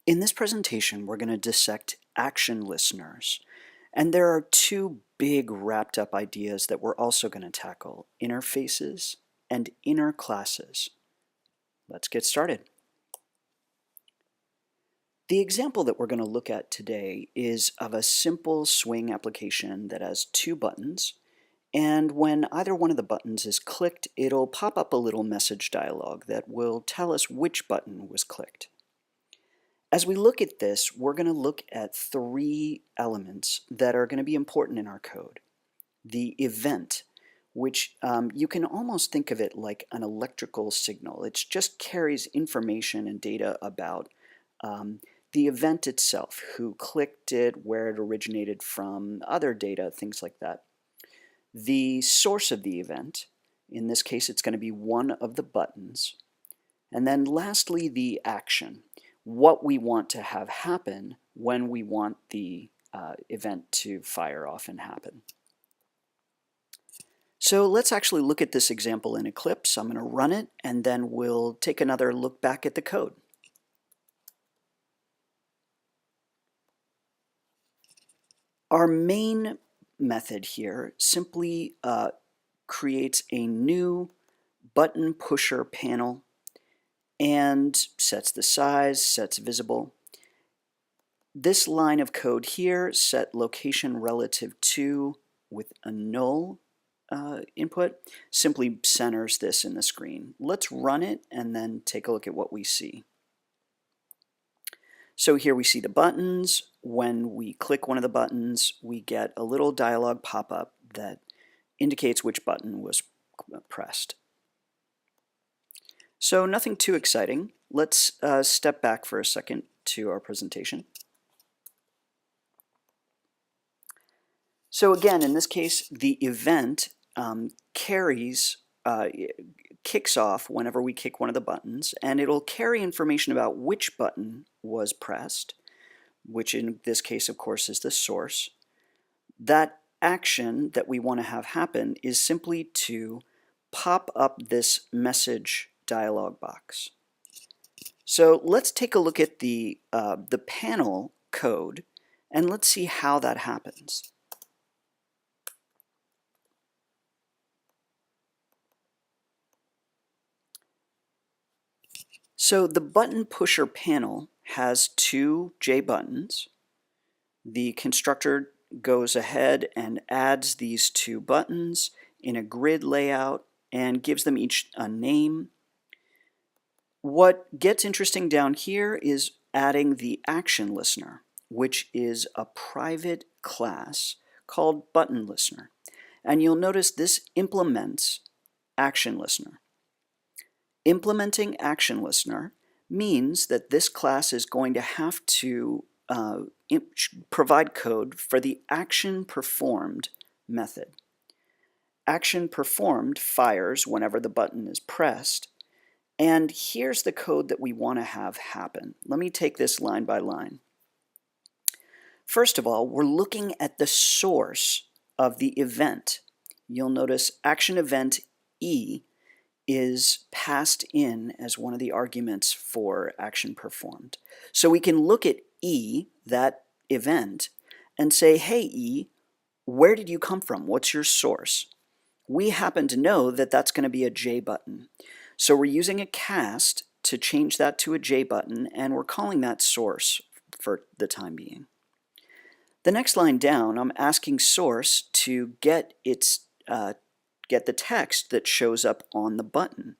In this presentation, we're going to dissect action listeners. And there are two big wrapped up ideas that we're also going to tackle: interfaces and inner classes. Let's get started. The example that we're going to look at today is of a simple swing application that has two buttons, and when either one of the buttons is clicked, it'll pop up a little message dialog that will tell us which button was clicked. As we look at this, we're going to look at three elements that are going to be important in our code. The event, which you can almost think of it like an electrical signal. It just carries information and data about the event itself, who clicked it, where it originated from, other data, things like that. The source of the event, in this case it's going to be one of the buttons. And then lastly, the action, what we want to have happen when we want the event to fire off and happen. So let's actually look at this example in Eclipse. I'm going to run it, and then we'll take another look back at the code. Our main method here simply creates a new button pusher panel and sets the size, sets visible. This line of code here, set location relative to with a null input, simply centers this in the screen. Let's run it and then take a look at what we see. So here we see the buttons. When we click one of the buttons, we get a little dialog pop up that indicates which button was pressed. So nothing too exciting. Let's step back for a second to our presentation. So again, in this case, the event kicks off whenever we kick one of the buttons, and it'll carry information about which button was pressed, which in this case, of course, is the source. That action that we want to have happen is simply to pop up this message dialog box. So let's take a look at the panel code, and let's see how that happens. So the button pusher panel has two J buttons. The constructor goes ahead and adds these two buttons in a grid layout and gives them each a name. What gets interesting down here is adding the action listener, which is a private class called button listener. And you'll notice this implements action listener. Implementing action listener means that this class is going to have to provide code for the action performed method. Action performed fires whenever the button is pressed, and here's the code that we want to have happen. Let me take this line by line. First of all, we're looking at the source of the event. You'll notice action event E is passed in as one of the arguments for action performed. So we can look at E, that event, and say, hey E, where did you come from? What's your source? We happen to know that that's going to be a J button. So we're using a cast to change that to a J button, and we're calling that source for the time being. The next line down, I'm asking source to get the text that shows up on the button.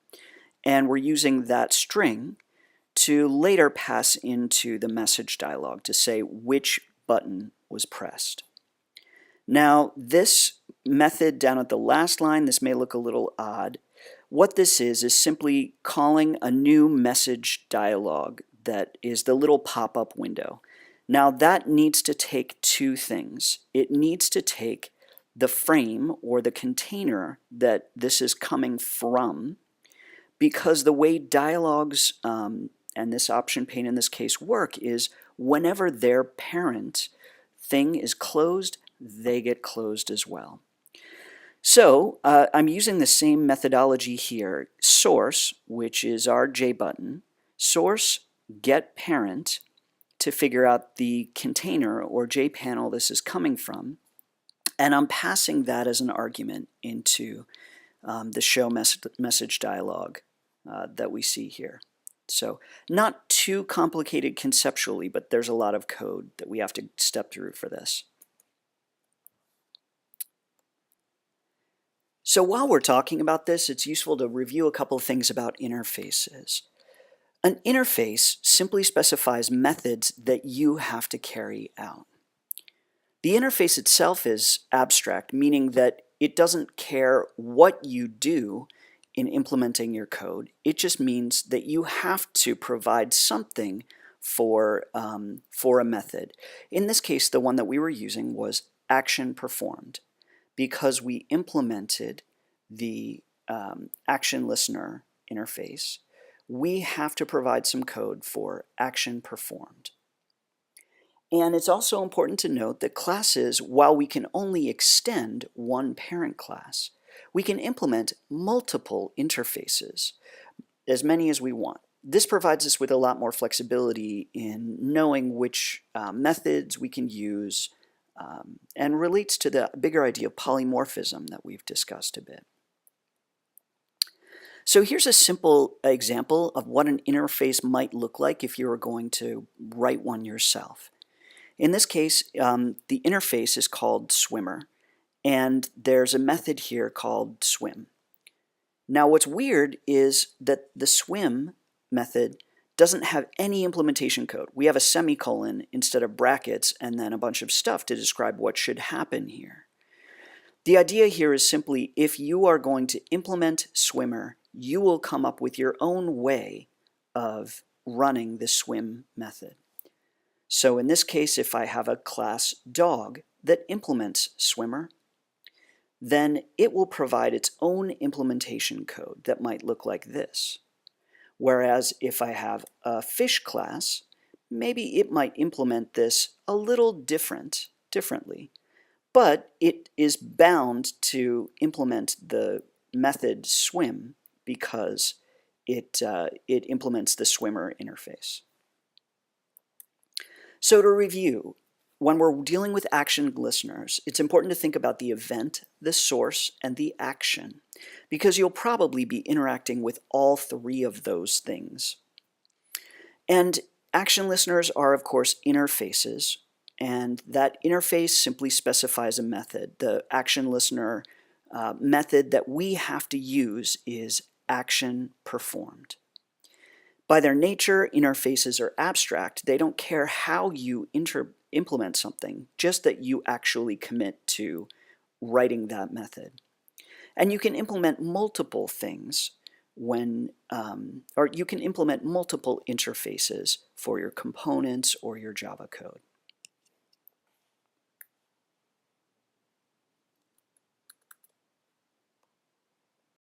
And we're using that string to later pass into the message dialog to say which button was pressed. Now, this method down at the last line, this may look a little odd. What this is simply calling a new message dialog that is the little pop-up window. Now, that needs to take two things. It needs to take the frame or the container that this is coming from, because the way dialogues and this option pane in this case work is whenever their parent thing is closed, they get closed as well. So I'm using the same methodology here. Source, which is our J button, source get parent, to figure out the container or JPanel this is coming from, and I'm passing that as an argument into the show message dialog that we see here. So not too complicated conceptually, but there's a lot of code that we have to step through for this. So while we're talking about this, it's useful to review a couple of things about interfaces. An interface simply specifies methods that you have to carry out. The interface itself is abstract, meaning that it doesn't care what you do in implementing your code. It just means that you have to provide something for a method. In this case, the one that we were using was action performed, because we implemented the action listener interface. We have to provide some code for action performed. And it's also important to note that classes, while we can only extend one parent class, we can implement multiple interfaces, as many as we want. This provides us with a lot more flexibility in knowing which methods we can use, and relates to the bigger idea of polymorphism that we've discussed a bit. So here's a simple example of what an interface might look like if you were going to write one yourself. In this case, the interface is called swimmer, and there's a method here called swim. Now what's weird is that the swim method doesn't have any implementation code. We have a semicolon instead of brackets and then a bunch of stuff to describe what should happen here. The idea here is simply, if you are going to implement swimmer, you will come up with your own way of running the swim method. So in this case, if I have a class dog that implements swimmer, then it will provide its own implementation code that might look like this. Whereas if I have a fish class, maybe it might implement this a little differently, but it is bound to implement the method swim because it implements the swimmer interface. So to review, when we're dealing with action listeners, it's important to think about the event, the source, and the action, because you'll probably be interacting with all three of those things. And action listeners are, of course, interfaces, and that interface simply specifies a method. The action listener method that we have to use is action performed. By their nature, interfaces are abstract. They don't care how you implement something, just that you actually commit to writing that method. And you can implement multiple things or you can implement multiple interfaces for your components or your Java code.